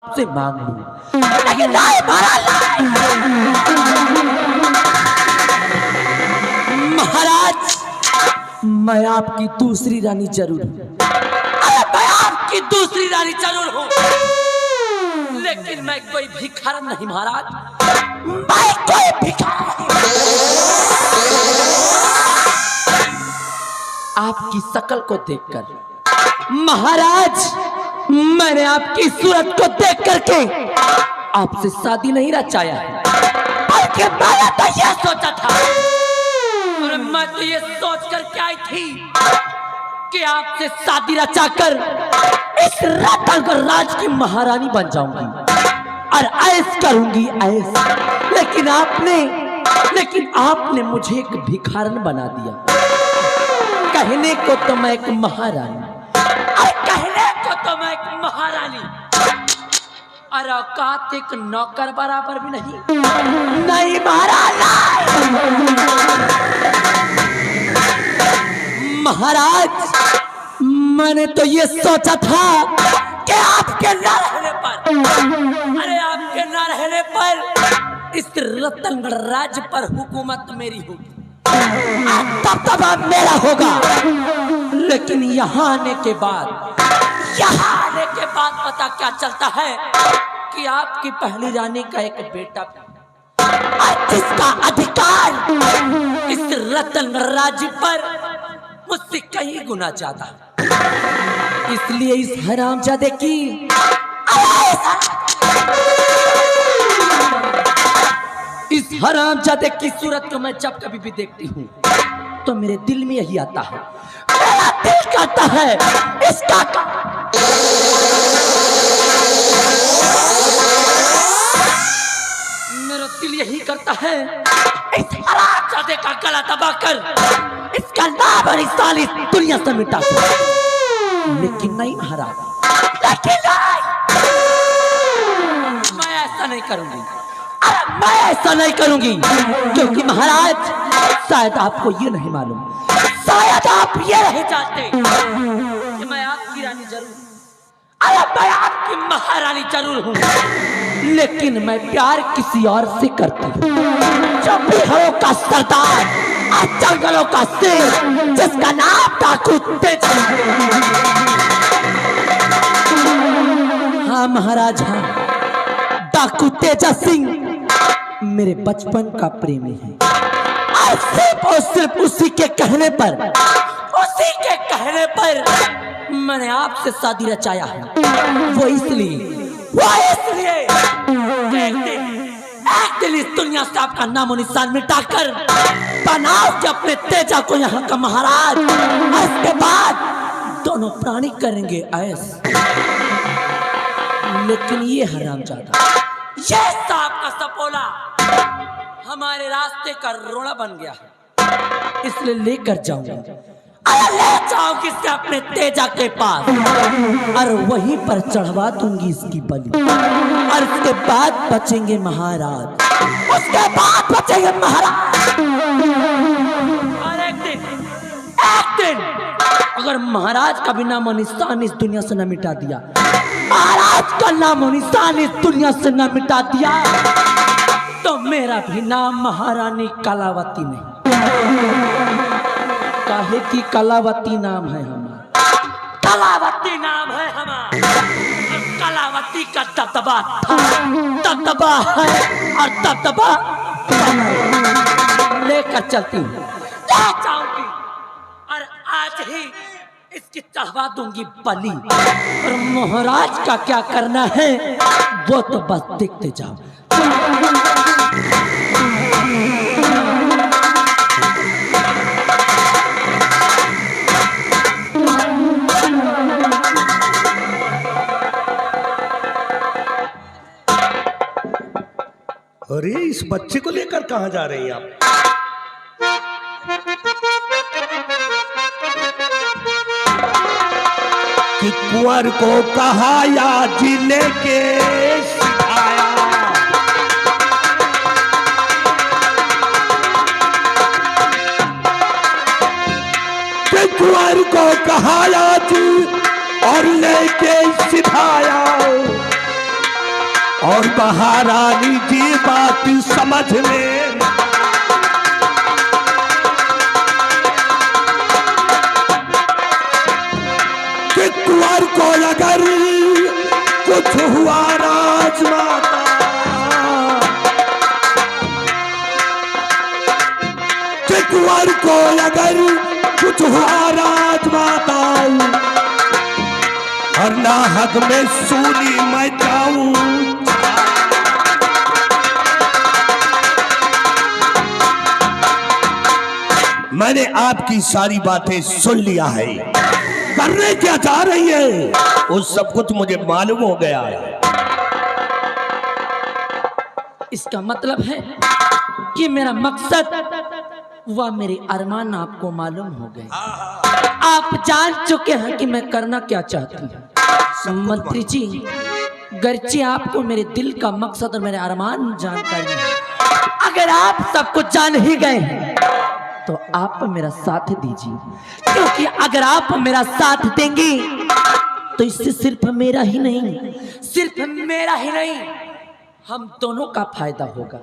से मांग लूं, लेकिन नहीं महाराज, मैं आपकी दूसरी रानी जरूर हूं। अरे मैं आपकी दूसरी रानी जरूर हूं, लेकिन मैं कोई भिखारन नहीं महाराज, मैं कोई भिखारन नहीं। आपकी शक्ल को देखकर महाराज, मैंने आपकी सूरत को देख करके आपसे शादी नहीं रचाया है, बल्कि मैंने तो ये सोचा था, और मैं तो ये सोच कर के आई थी कि आपसे शादी रचाकर इस रतनगढ़ राज की महारानी बन जाऊंगी और ऐश करूंगी ऐश। लेकिन आपने मुझे एक भिखारन बना दिया। कहने को तो मैं एक महारानी, और कहने को तो मैं एक महारानी, और औकात एक नौकर बराबर भी नहीं महाराज। महाराज, मैंने तो ये सोचा था कि आपके न रहने पर, अरे आपके न रहने पर इस रतनगढ़ राज्य पर हुकूमत मेरी होगी, तब मेरा होगा। लेकिन यहाँ आने के बाद पता क्या चलता है कि आपकी पहली रानी का एक बेटा, जिसका अधिकार इस रतनगढ़ राज्य पर मुझसे कहीं गुना ज्यादा, इसलिए इस हरामजादे की हरामजादे की सूरत को मैं जब कभी भी देखती हूँ तो मेरे दिल में यही आता है, मेरा दिल कहता है इसका मेरा दिल यही करता है इस हरामजादे का गला दबाकर इसका नाम और निशान इस दुनिया से मिटा दूं। लेकिन नहीं महाराज, लेकिन नहीं, मैं ऐसा नहीं करूंगी, मैं ऐसा नहीं करूंगी, क्योंकि महाराज शायद आपको ये नहीं मालूम, शायद आप ये नहीं जानते कि मैं आपकी रानी जरूर हूं, अरे मैं आपकी महारानी जरूर हूं, लेकिन मैं प्यार किसी और से करती हूँ। जब बिहारों का सरदार और जंगलों का शेर, जिसका नाम डाकू तेज। हाँ महाराज, हाँ, डाकू तेजा सिंह मेरे बचपन का प्रेमी है, और सिर्फ उसी के कहने पर मैंने आपसे शादी रचाया है। वो इसलिए एक दिन इस दुनिया से आपका नामो निशान मिटाकर बनाओ कि अपने तेजा को यहाँ का महाराज, इसके बाद दोनों प्राणी करेंगे ऐश। लेकिन ये हरामजादा, ये सांप का सपोला हमारे रास्ते का रोड़ा बन गया है, इसलिए लेकर जाऊंगा, ले जाऊंगी इसे अपने तेजा के पास, और वहीं पर चढ़वा दूंगी इसकी बलि, और उसके बाद बचेंगे महाराज, उसके बाद बचेंगे महाराज। और एक दिन अगर महाराज का भी नामो निशान इस दुनिया से न मिटा दिया, महाराज का नामो निशान इस दुनिया से न मिटा दिया, तो मेरा भी नाम महारानी कलावती नहीं। काहे की कलावती नाम है हमारा, कलावती नाम है हमारा, कलावती का दबदबा है, और दबदबा लेकर चलती हूँ, ले जाऊंगी, और आज ही इसकी चढ़वा दूंगी बलि, और महाराज का क्या करना है वो तो बस देखते जाओ। अरे इस बच्चे को लेकर कहां जा रही हैं आप? कि कुंवर को कहा या जिले के सिखाया, कि कुंवर को कहा या जी और लेके सिखाया, और महारानी जी बात समझ ले, कि कुंवर को अगर कुछ हुआ राजमाता, कि कुंवर को अगर कुछ हुआ राजमाता, और ना हक में सूली मैं जाऊं, मैंने आपकी सारी बातें सुन लिया है, करने क्या चाह रही है वो सब कुछ मुझे मालूम हो गया है। इसका मतलब है कि मेरा मकसद व मेरे अरमान आपको मालूम हो गए। आप जान चुके हैं कि मैं करना क्या चाहती हूँ। मंत्री जी, गर्चे आपको मेरे दिल का मकसद और मेरे अरमान जानकारी है। अगर आप सब कुछ जान ही गए हैं तो आप मेरा साथ दीजिए, क्योंकि अगर आप मेरा साथ देंगे तो इससे सिर्फ मेरा ही नहीं हम दोनों का फायदा होगा।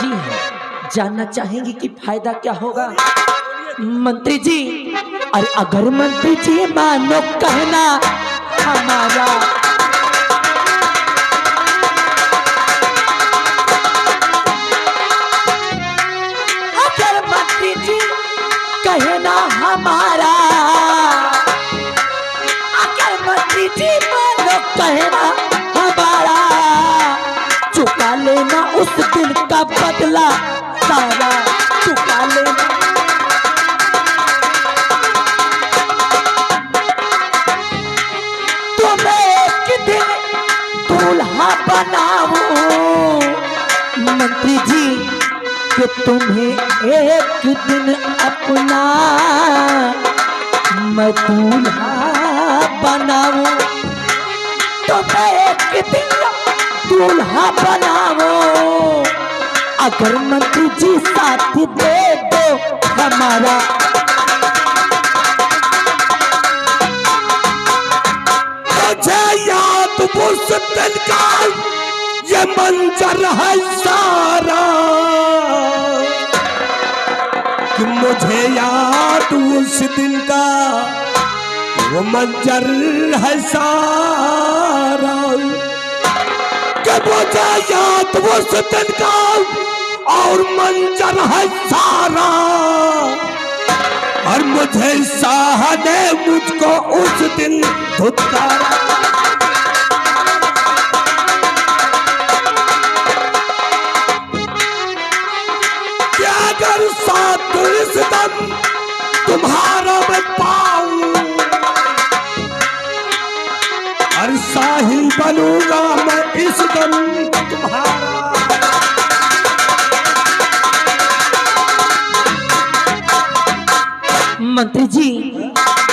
जी हाँ, जानना चाहेंगे कि फायदा क्या होगा? मंत्री जी, अरे अगर मंत्री जी मानो कहना हमारा, अगर मंत्री जी कहना हमारा, अगर मंत्री जी मानो कहना हमारा, चुका लेना उस दिन का बदला सारा, चुका लेना। तुम्हें एक दिन दूल्हा बनाऊं मंत्री जी, कि तुम्हें एक दिन अपना मैं दूल्हा बनाऊं, तुम्हें एक दिन दूल्हा बनाऊं, अगर मंत्री जी साथ दे दो हमारा। मुझे याद उस दिन का ये मंजर है सारा, कि मुझे याद उस दिन का वो मंजर है सारा, कि मुझे याद उस दिन का और मंजर है सारा, और मुझे शाह ने मुझको उस दिन धुतकारा। क्या अगर साथ इस दम तुम्हारा मैं पाऊं, और साहिल बनूंगा मैं इस दम तुम्हारा। मंत्री जी,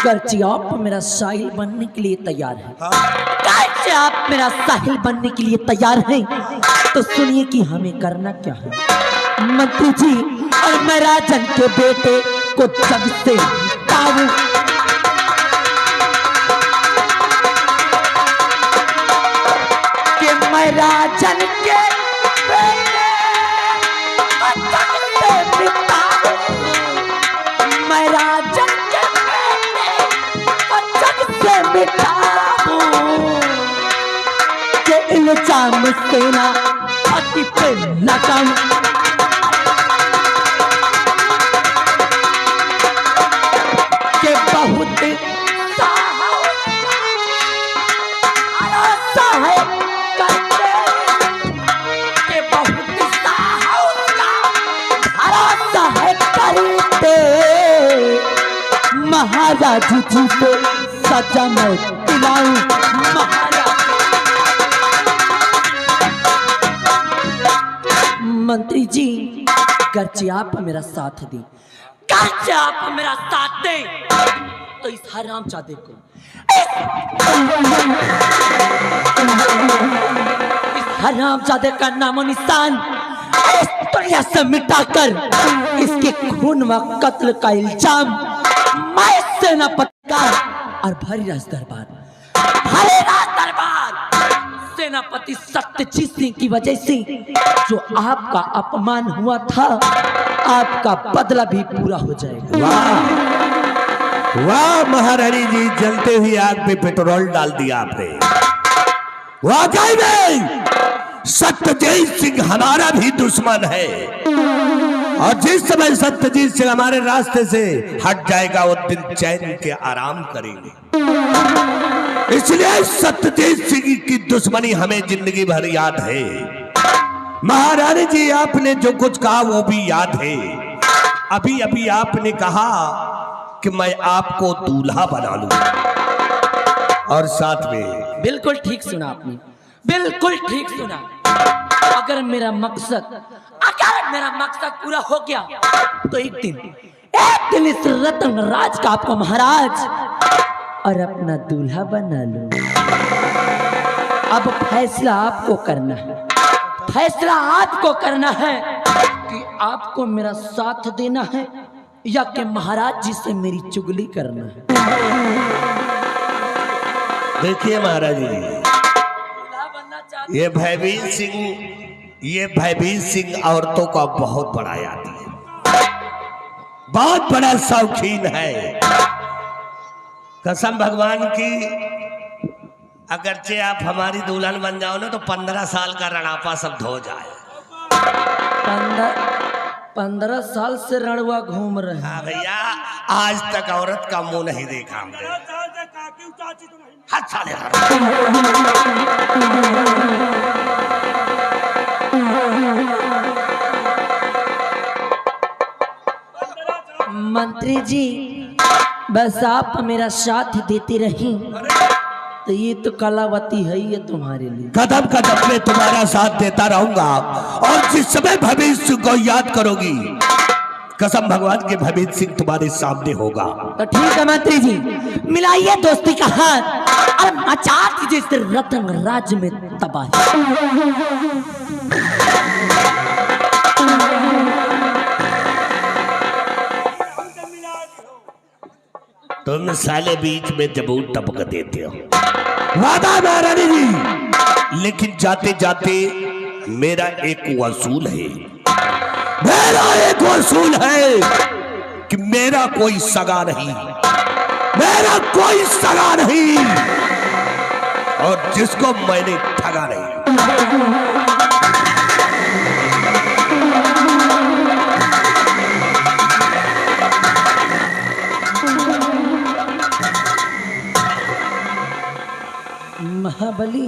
गर्ची आप मेरा साहिल बनने के लिए तैयार हैं, गर्ची आप मेरा साहिल बनने के लिए तैयार हैं, तो सुनिए कि हमें करना क्या है। मंत्री जी, और मैं राजन के बेटे को जग से ताऊं, कि मैं राजन के बेटे को जग से मिटाऊं, मैं राजन के बेटे को जग से मिटाऊं, कि इल्जाम सेना पति पे लगाऊं, कि बहुत साहब करते, कि बहुत साहब करते, महाराज जी को सजा मैं दिलाऊं, महाराज। मंत्री जी, गर्चे आप मेरा साथ दें, गर्चे आप मेरा साथ दें, तो इस हरामजादे को, इस हरामजादे का नामो निशान इस दुनिया से मिटाकर इसके खून व कत्ल का इल्जाम मैं सेनापति और भरी राज दरबार सेनापति सत्यजीत सिंह की वजह से जो आपका अपमान हुआ था, आपका बदला भी पूरा हो जाएगा। वाह वाह महारानी जी, जलते हुए आग पे पेट्रोल डाल दिया आपने। वाकई में सत्यजीत सिंह हमारा भी दुश्मन है, और जिस समय सत्यजीत सिंह हमारे रास्ते से हट जाएगा उस दिन चैन के आराम करेंगे। इसलिए सत्यजीत सिंह की दुश्मनी हमें जिंदगी भर याद है। महारानी जी, आपने जो कुछ कहा वो भी याद है। अभी अभी आपने कहा कि मैं आपको दूल्हा बना लूं, और साथ में बिल्कुल ठीक सुना आपने, बिल्कुल ठीक सुना। अगर मेरा मकसद पूरा हो गया तो एक दिन इस रतन राज का आपको महाराज और अपना दूल्हा बना लूं। अब फैसला आपको करना है, फैसला आपको करना है कि आपको मेरा साथ देना है या कि महाराज जी से मेरी चुगली करना है। देखिए महाराज जी, ये भयभीत सिंह औरतों का बहुत बड़ा याद है, बहुत बड़ा शौकीन है। कसम भगवान की, अगरचे आप हमारी दुल्हन बन जाओ ना तो 15 साल का रणापा सब धो जाए। 15 साल से रणुआ घूम रहे हैं। हाँ भैया, आज तक औरत का मुंह नहीं देखा हमने। हाथ साले मंत्री जी, बस आप मेरा साथ देती रही तो ये तो कलावती है ये तुम्हारे लिए। कदम कदम में तुम्हारा साथ देता रहूंगा, और जिस समय भविष्य को याद करोगी, कसम भगवान के भविष्य सिंह तुम्हारे सामने होगा। तो ठीक है मंत्री जी, मिलाइए दोस्ती का हाथ और मचा दीजिए इस रतन राज में तबाही। तुम साले बीच में जबूत टपक देते हो। वादा महारानी जी, लेकिन जाते जाते मेरा एक वसूल है, मेरा एक वसूल है कि मेरा कोई सगा नहीं, मेरा कोई सगा नहीं, और जिसको मैंने ठगा नहीं। महाबली,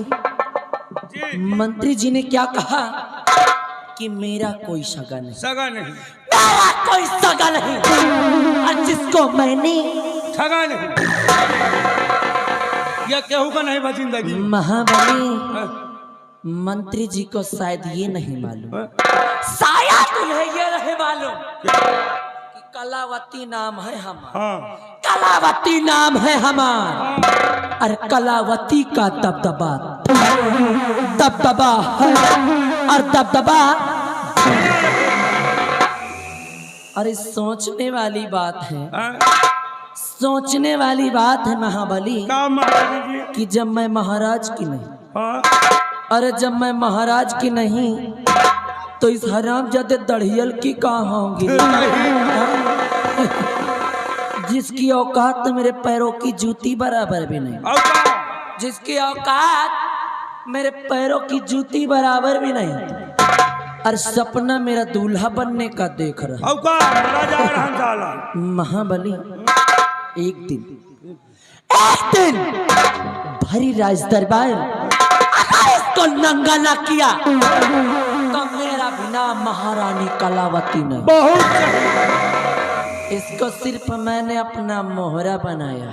मंत्री जी ने क्या कहा कि मेरा कोई सगा नहीं, मेरा कोई सगा नहीं, और जिसको मैंने ठगा नहीं, यह केहू का नहीं बा जिंदगी। महाबली, मंत्री जी को शायद ये नहीं मालूम, शायद उन्हें ये नहीं मालूम कि कलावती नाम है हमारा, कलावती नाम है हमारा, और कलावती का दबदबा है, और दबदबा। अरे सोचने वाली बात है, सोचने वाली बात है महाबली, कि जब मैं महाराज की नहीं, अरे जब मैं महाराज की नहीं तो इस हरामजादे दढ़ियल की कहाँ होंगी, जिसकी औकात तो मेरे पैरों की जूती बराबर भी नहीं, जिसकी औकात मेरे पैरों की जूती बराबर भी नहीं, और सपना मेरा दूल्हा बनने का देख रहा। महाबली, एक दिन भरी राज दरबार अगर इसको नंगा ना किया तो मेरा बिना महारानी कलावती नहीं। इसको सिर्फ मैंने अपना मोहरा बनाया।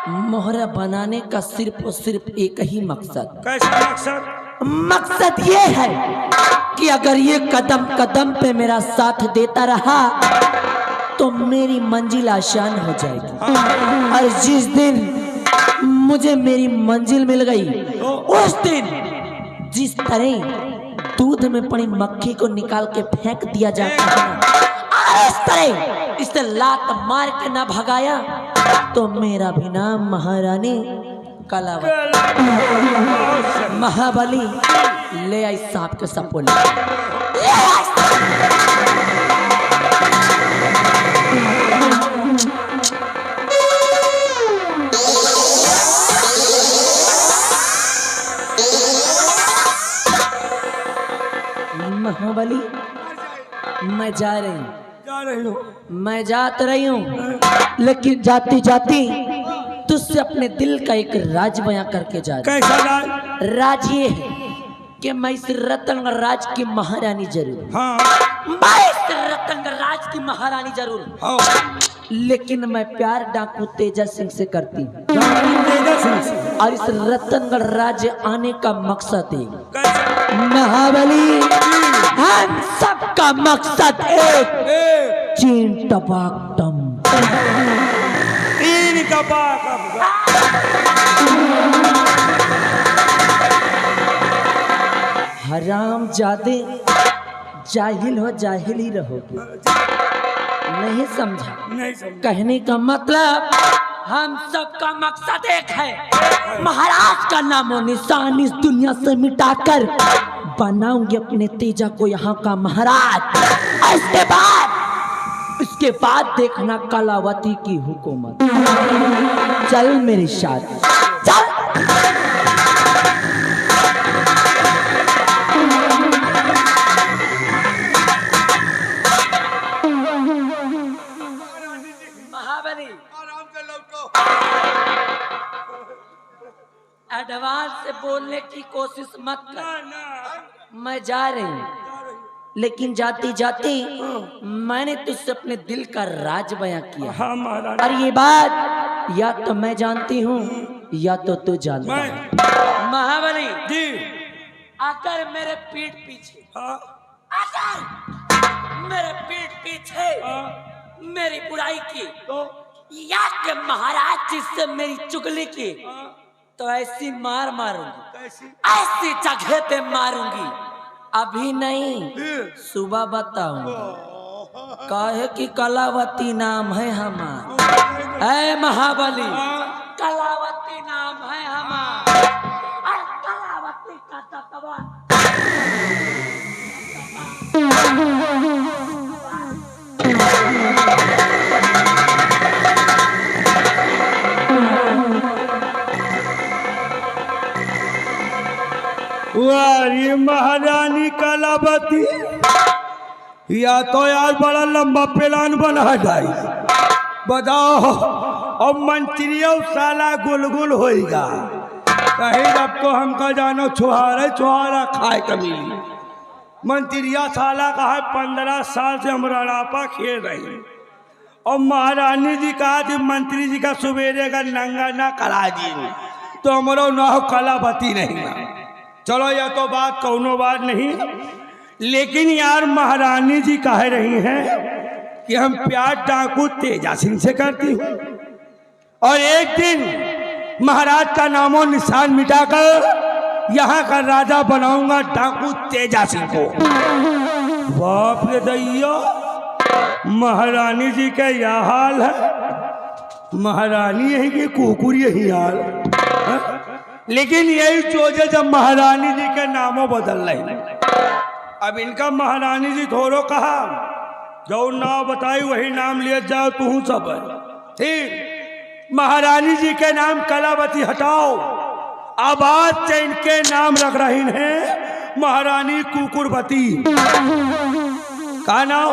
मोहरा बनाने का सिर्फ और सिर्फ एक ही मकसद। कैसा मकसद? मकसद ये है कि अगर ये कदम कदम पे मेरा साथ देता रहा तो मेरी मंजिल आसान हो जाएगी, और जिस दिन मुझे मेरी मंजिल मिल गई उस दिन जिस तरह दूध में पड़ी मक्खी को निकाल के फेंक दिया जाता है, इस तरह इसे लात मार के ना भगाया तो मेरा भी नाम महारानी कलावती। बहुत सही। महाबली ले आई सांप के सपोला, ले आई। महाबली मैं जा रही हूँ, जा रही हो। मैं जा तो रही हूँ, लेकिन जाती जाती तुझसे अपने दिल का एक राज बयां करके जा रही कैसा राज? हूँ। राज ये है कि मैं इस रतन राज की महारानी जरूर, हाँ मैं इस रतन राज की महारानी जरूर, हाँ। लेकिन मैं प्यार डाकू तेजा सिंह से करती हूँ। तेजा सिंह से। और इस रतनगढ़ राज्य आने का मकसद है कैसा? महाबली, हम सबका मकसद एक, ए, चीन टपाक टम। तीन का बाक। हराम जादे, जाहिल हो जाहिल ही रहोगे, नहीं समझा? नहीं समझ। कहने का मतलब हम सबका मकसद एक है, महाराज का नामो निशान इस दुनिया से मिटाकर बनाऊंगी अपने तेजा को यहाँ का महाराज। इसके बाद देखना कलावती की हुकूमत। चल मेरे साथ चल। महाबली आराम से लौटो। एडवांस से बोलने की कोशिश मत ना कर, ना। मैं जा रही हूँ, लेकिन जाती जाती मैंने तुझसे अपने दिल का राज बयां किया। हाँ महाराज। और ये बात या तो मैं जानती हूँ या तो तू जानता है। मैं महाबली जी। अगर मेरे पीठ पीछे, हाँ अगर मेरे पीठ पीछे हाँ। मेरी बुराई की तो या कि महाराज जिससे मेरी चुगली की, हाँ। तो ऐसी मार मारूंगी, कैसी? ऐसी जगह पे मारूंगी, अभी नहीं फिर? सुबह बताऊंगा। काहे कि कलावती नाम है हमारा, ऐ महाबली, कलावती नाम है हमारा। और कलावती का दबदबा वारी महारानी कलावती, या तो यार बड़ा लंबा प्लान बना जाए। बताओ अब मंत्रियों साला गुलगुल होएगा कहीं जब तो हमका जानो छुहारे छुहारा खाए का मिली। मंत्रिया साला का है 15 साल से हम रड़ापा खेल रहे हैं, और महारानी जी कहा कि मंत्री जी का सवेरे का नंगा ना करा जी, तो हमारा ना कलावती नहीं ना। चलो यह तो बात कौनो बात नहीं, लेकिन यार महारानी जी कह रही हैं कि हम प्यार डाकू तेजा सिंह से करती हूँ, और एक दिन महाराज का नामो निशान मिटाकर यहाँ का राजा बनाऊंगा डाकू तेजा सिंह को। बाप रे दैया, महारानी जी का यह हाल है। महारानी यही कि कुकुर यही हाल है? लेकिन यही सोचे जब महारानी जी के नामों बदल रहे। अब इनका महारानी जी थोड़ो कहा जो नाम बताई वही नाम लिए जाओ तू सब है। ठीक, महारानी जी के नाम कलावती हटाओ, अब आज से इनके नाम रख रही हैं महारानी कुकुरवती। का नाम?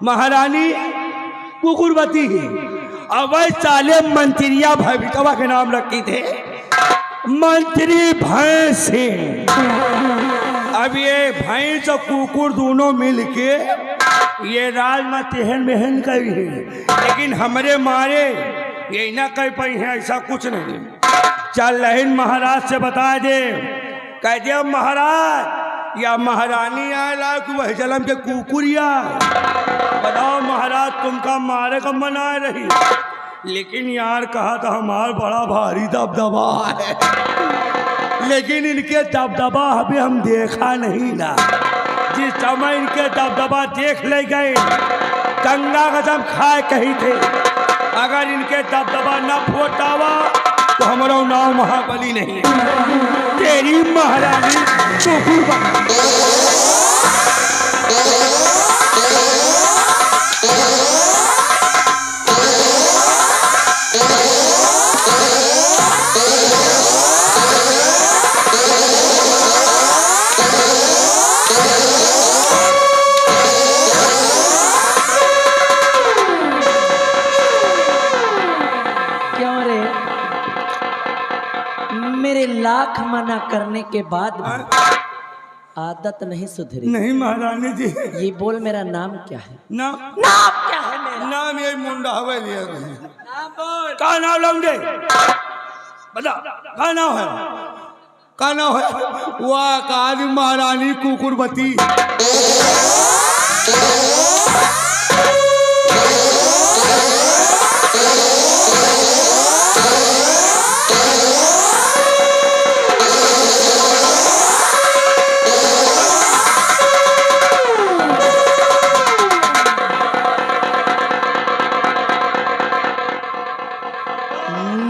महारानी कुकुरवती। अब साले मंत्रिया भविकवा के नाम रखी थे मंत्री भैंस सिंह। अब ये भैंस और कुकुर दोनों मिल के ये राज में तेहन बहन करी है, लेकिन हमारे मारे ये ना कह पाई है ऐसा कुछ नहीं। चल लहन महाराज से बता दे, कह दिया महाराज या महारानी आए कि वह जलम के कुकुरिया। बताओ महाराज तुमका मारे का मना रही, लेकिन यार कहा था हमार बड़ा भारी दबदबा है, लेकिन इनके दबदबा अभी हम देखा नहीं ना। जिस समय इनके दबदबा देख ले गए गंगा कसम खाए कही थे, अगर इनके दबदबा न फोटावा तो हमारा नाम महाबली नहीं है। तेरी महारानी कुकुरबती। मेरे लाख मना करने के बाद भी आदत नहीं सुधरी। नहीं महारानी जी। ये बोल मेरा नाम क्या है? नाम क्या है मेरा? नाम ये मुंडा हवे लिया। नाम बोल। का नाम लौंडे बता। का नाम है? का नाम है? वाह काली महारानी कुकुरबती।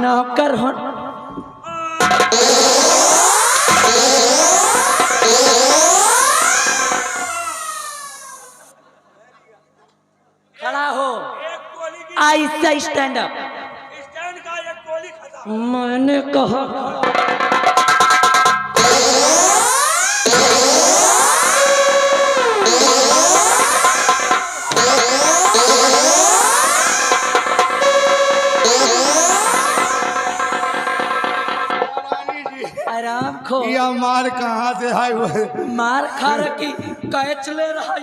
नौकर हो। खड़ा हो। ऐसा स्टैंड अप। मैंने कहा आराम खो। या मार कहाँ से है वो? मार खा रखी कैच ले रहा है।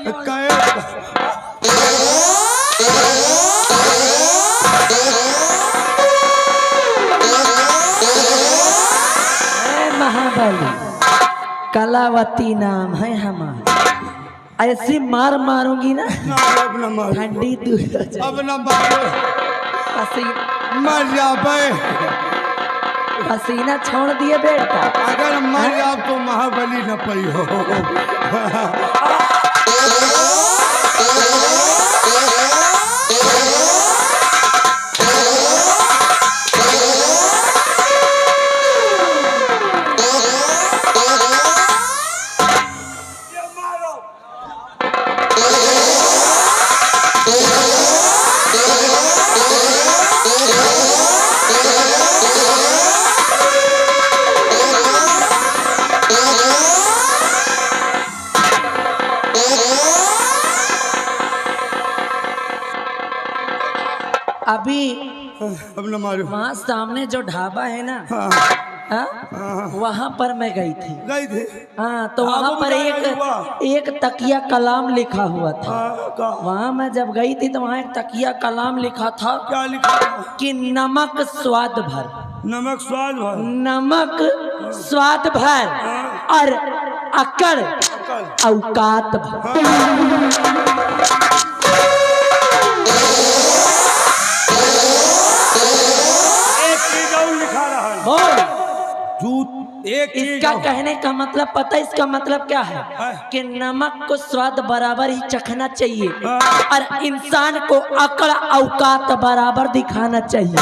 महाबली कलावती नाम है हमारा। ऐसी मार मारूंगी ना ठंडी दूर हो जाए। अब न मारो मर जाए। पसीना छोड़ दिए बेटा। अगर मर जाओ तो महाबली न पई हो। अभी अब न मारो। वहाँ सामने जो ढाबा है ना, हाँ। वहाँ पर मैं गई थी। गई थी। हाँ, तो वहाँ पर एक तकिया कलाम लिखा हुआ था। वहाँ मैं जब गई थी तो वहाँ एक तकिया कलाम लिखा था। क्या लिखा था? कि नमक स्वाद भर। नमक स्वाद भर। नमक स्वाद भर और अकड़ औकात भर। एक इसका कहने का मतलब पता है? इसका मतलब क्या है? कि नमक को स्वाद बराबर ही चखना चाहिए और इंसान को अकड़ औकात बराबर दिखाना चाहिए।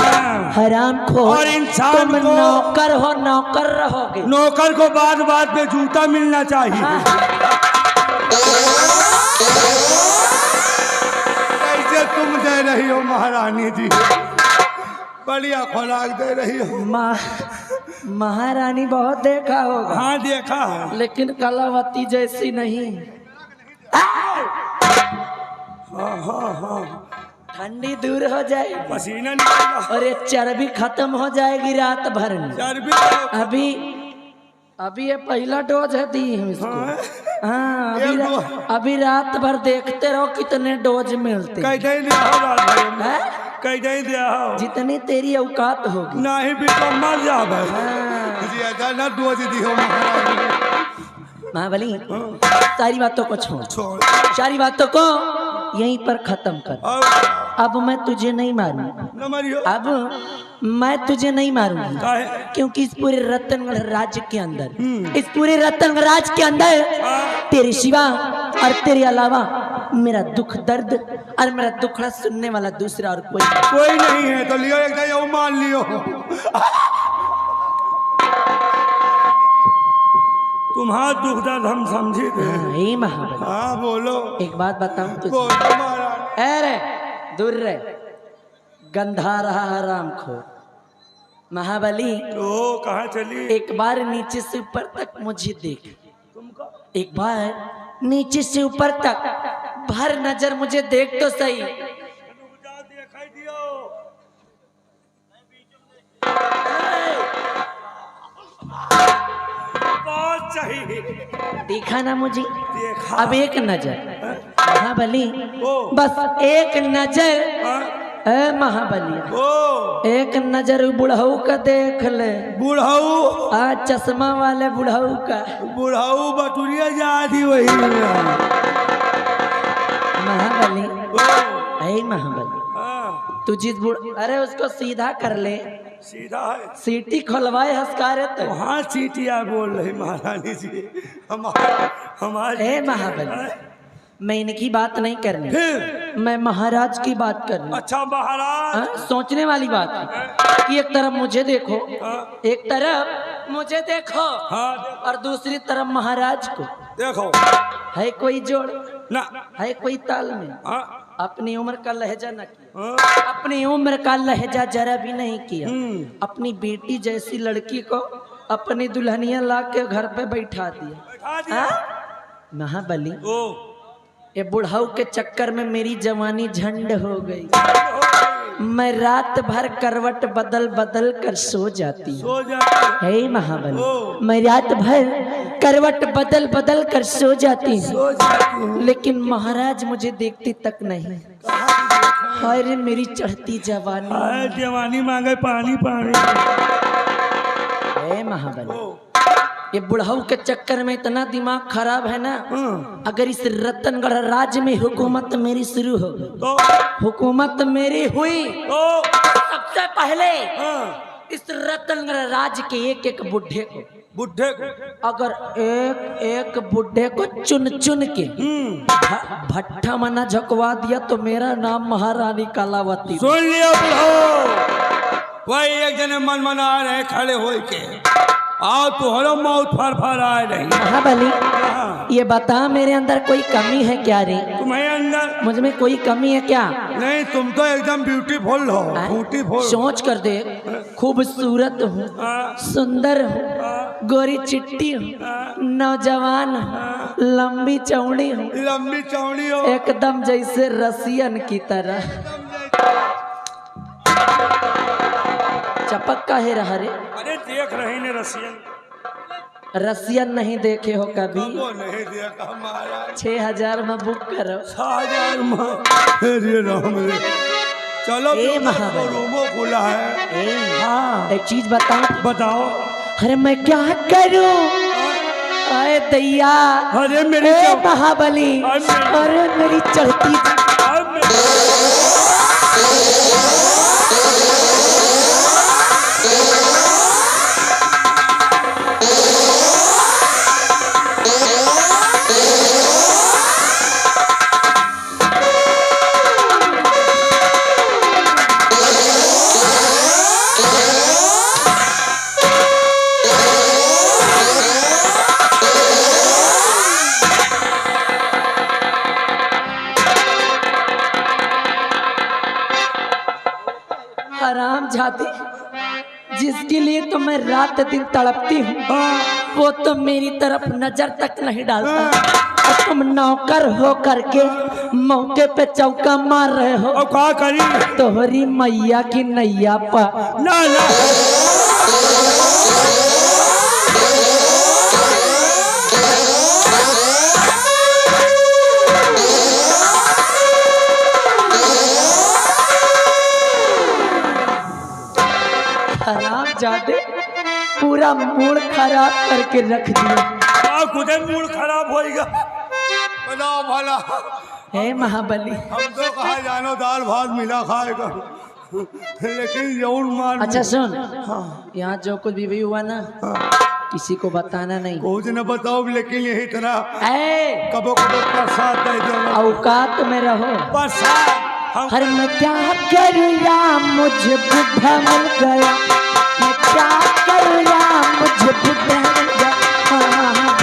हराम खो। और इंसान तुम को नौकर हो, नौकर रहोगे। नौकर को बात बात पे जूता मिलना चाहिए। कैसे तुम दे रही हो महारानी जी? बढ़िया खुराक दे रही हो। महारानी बहुत देखा होगा। हाँ देखा है, लेकिन कलावती जैसी नहीं। ठंडी दूर हो जाएगी, पसीना निकलेगा और ये चर्बी खत्म हो जाएगी रात भर में। चर्बी अभी ये पहला डोज है दी हम इसको। हाँ, अभी रात भर देखते रहो कितने डोज मिलते। जितनी तेरी औकात होगी। नहीं भी तो मर जावे। ना डोज दियो महाबली। सारी बातों को छोड़, सारी बातों को यहीं पर खत्म कर। अब मैं तुझे नहीं मारूंगा। अब मैं तुझे नहीं मारूंगा, क्योंकि इस पूरे रतनगढ़ राज्य के अंदर, इस पूरे रतनगढ़ राज्य के अंदर तेरे सिवा और तेरे अलावा मेरा दुख दर्द और मेरा दुखड़ा सुनने वाला दूसरा और कोई नहीं है। तो लियो एक मान लियो। तुम्हारा दुख दर्द हम समझे थे। हे महाबली, हाँ बोलो। एक बात बताऊं तुझे। बोलो महारानी। अरे दूर रहे, गंधा रहा हराम खो। महाबली ओ कहाँ चली? एक बार नीचे से ऊपर तक मुझे देख, तुमको एक बार नीचे से ऊपर तक भर नजर मुझे देख तो सही। दिखाई दियो। बहुत चाहिए। देखा ना मुझे? देखा। अब एक नजर महाबली, ओ। बस एक नजर। हाँ? ए महाबली, ओ एक नजर बुढ़ऊ का देख ले। बुढ़ाऊ आज चश्मा वाले बुढ़ऊ का। बुढ़ाऊ बटुरिया जा दी वही। महाबली, ओ ऐ महाबली, हाँ, तू जिस अरे उसको सीधा कर ले, सीधा है। सीटी खोलवाए हंसकारे तो। हाँ चीटिया बोल रही महारानी जी। हमारे ए महाबली, मैं इनकी बात नहीं करनी, फिर मैं महाराज की बात करनी। अच्छा महाराज। हाँ, सोचने वाली बात है कि एक तरफ मुझे देखो, हाँ। एक तरफ मुझे देखो, हाँ और दूसरी तरफ महाराज को। देखो है कोई जोड़, ना। है कोई ताल में। हाँ, अपनी उम्र का लहजा न किया, हाँ, अपनी उम्र का लहजा जरा भी नहीं किया। हम्म। अपनी बेटी जैसी लड़की को अपनी दुल्हनिया ला के घर पे बैठा दिया। बैठा दिया। हाँ? महाबली, ओ ये बुढ़ाऊ के चक्कर में मेरी जवानी झंड हो गई। हो गई। मैं रात भर करवट बदल बदल कर सो जाती हूँ। सो जाते। हे महाबली, ओ। मैं रात भर करवट बदल बदल कर सो जाती हूँ, सो जाती हूँ। लेकिन महाराज मुझे देखते तक नहीं। हाय रे मेरी चढ़ती जवानी। आए जवानी मांगे पानी पानी। हे महाबली, ओ ये बुढ़ाऊ के चक्कर में इतना दिमाग खराब है ना। हाँ, अगर इस रतनगढ़ राज्य में हुकूमत मेरी शुरू हो गई, तो हुकूमत मेरी हुई, तो सबसे पहले हाँ, इस रतनगढ़ राज्य के एक एक बुढ़े को, बुढ़े को अगर एक एक बुढ़े को चुन चुन के भट्ठा मना झकवा दिया तो मेरा नाम महारानी कलावती। सुन लिया बुढ़ो। वही एक जने मन मना रहे खड़े हो के। आओ तुहरो मौत फर फर आए नहीं। महाबली, हाँ, ये बता मेरे अंदर कोई कमी है क्या रे? तुम्हें अंदर मुझ में कोई कमी है क्या? नहीं, तुम तो एकदम ब्यूटीफुल हो। ब्यूटीफुल। सोच कर दे, खूबसूरत हूँ, हाँ, सुंदर हूँ, गोरी चिट्टी हूँ, नौजवान हूँ, लंबी चौड़ी हूँ, लंबी चौड़ी हो। एकदम जैसे रसियन की तरह। चपक का है रहा रे? अरे देख रही ने रसियन। रसियन नहीं देखे हो कभी? वो नहीं देखा महाराज। 6000 में बुक करो। 6000 में। अरे राम रे। चलो ए महाबली, रूमो खुला है। हाँ, एक चीज बताऊं? बताओ। अरे मैं क्या करूं? अरे दैया, अरे मेरी ए महाबली, अरे मेरी चढ़ती। हराम जाती, जिसके लिए तो मैं रात दिन तड़पती हूँ, वो तो मेरी तरफ नजर तक नहीं डालता। और तुम नौकर हो करके मौके पे चौका मार रहे हो। अब क्या करी? तोहरी मैया की नैया पर ना ना। हराम जादे पूरा मूड खराब करके रख दिया। खुद मूड खराब होएगा। बताओ भला, हे महाबली, हम तो कहा जानो दाल भात मिला खाएगा, लेकिन जौन मान। अच्छा सुन, यहाँ जो कुछ भी हुआ ना, किसी को बताना नहीं। कुछ न बताओ, लेकिन यही तरह ए, कबो कबो प्रसाद दे दो। औकात में रहो। प्रसाद हर मैं क्या करूँ, मुझे बुढ़ा मिल गया। मैं क्या करूँ, मुझे बुढ़ा मिल गया। हाँ,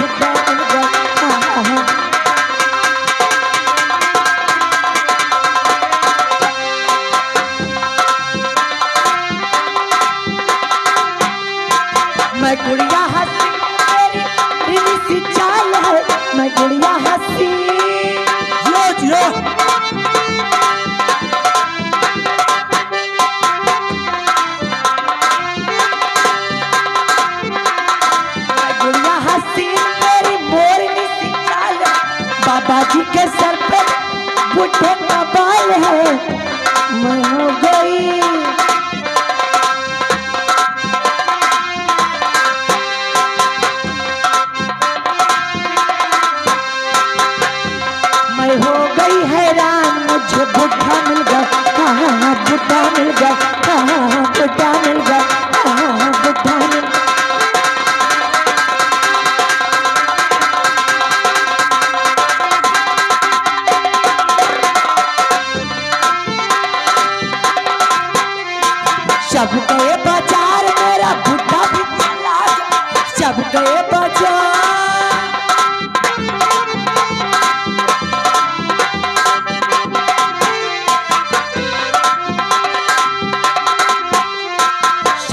मुझे बुढ़ा मिल गया, हाँ बुढ़ा मिल गया, हाँ बुढ़ा मिल गया, हाँ बुढ़ा मिल गया। सब गए बाजार मेरा बुढ़ा भी चला गया, सब गए बाजार।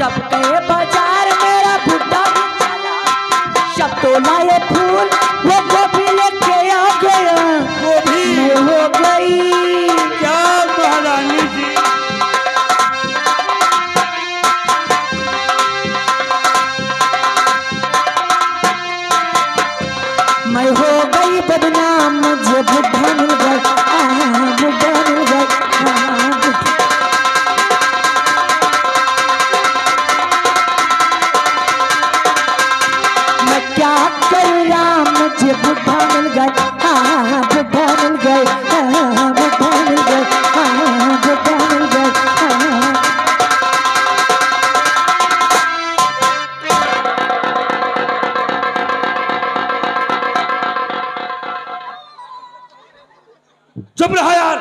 सब गए बाजार मेरा बुढ़ा भी चला, सब तो लाए फूल वो गोभी लेके आ गया, गोभी मैं हो गई। क्या महारानी जी, मैं हो गई बदनाम, मुझे बुढ़ा मिल गया, बुढ़ा मिल गया, बुढ़ा। मैं क्या करूँ, मुझे बुढ़ा मिल गया, हाँ बुढ़ा मिल गया, हाँ बुढ़ा मिल गया, हाँ बुढ़ा मिल गया, हाँ। चुप रहा यार,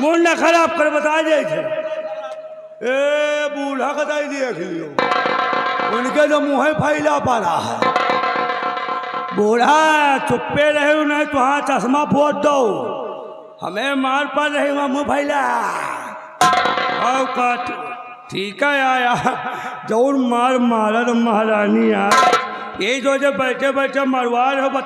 मूड ना खराब कर, बता दे थे। ए बूढ़ा का दाई देख लियो, उनके तो मुँह फैला पा रहा है। बूढ़ा चुप्पे रहे, नहीं तो हाँ चश्मा फोड़ दो, हमें मार पा रहे वहाँ मुँह फैला। आओ काट, ठीक है आया जरूर मार मारा तो महारानी यार, ये जो बैठे बैठे मरवा रहे हो।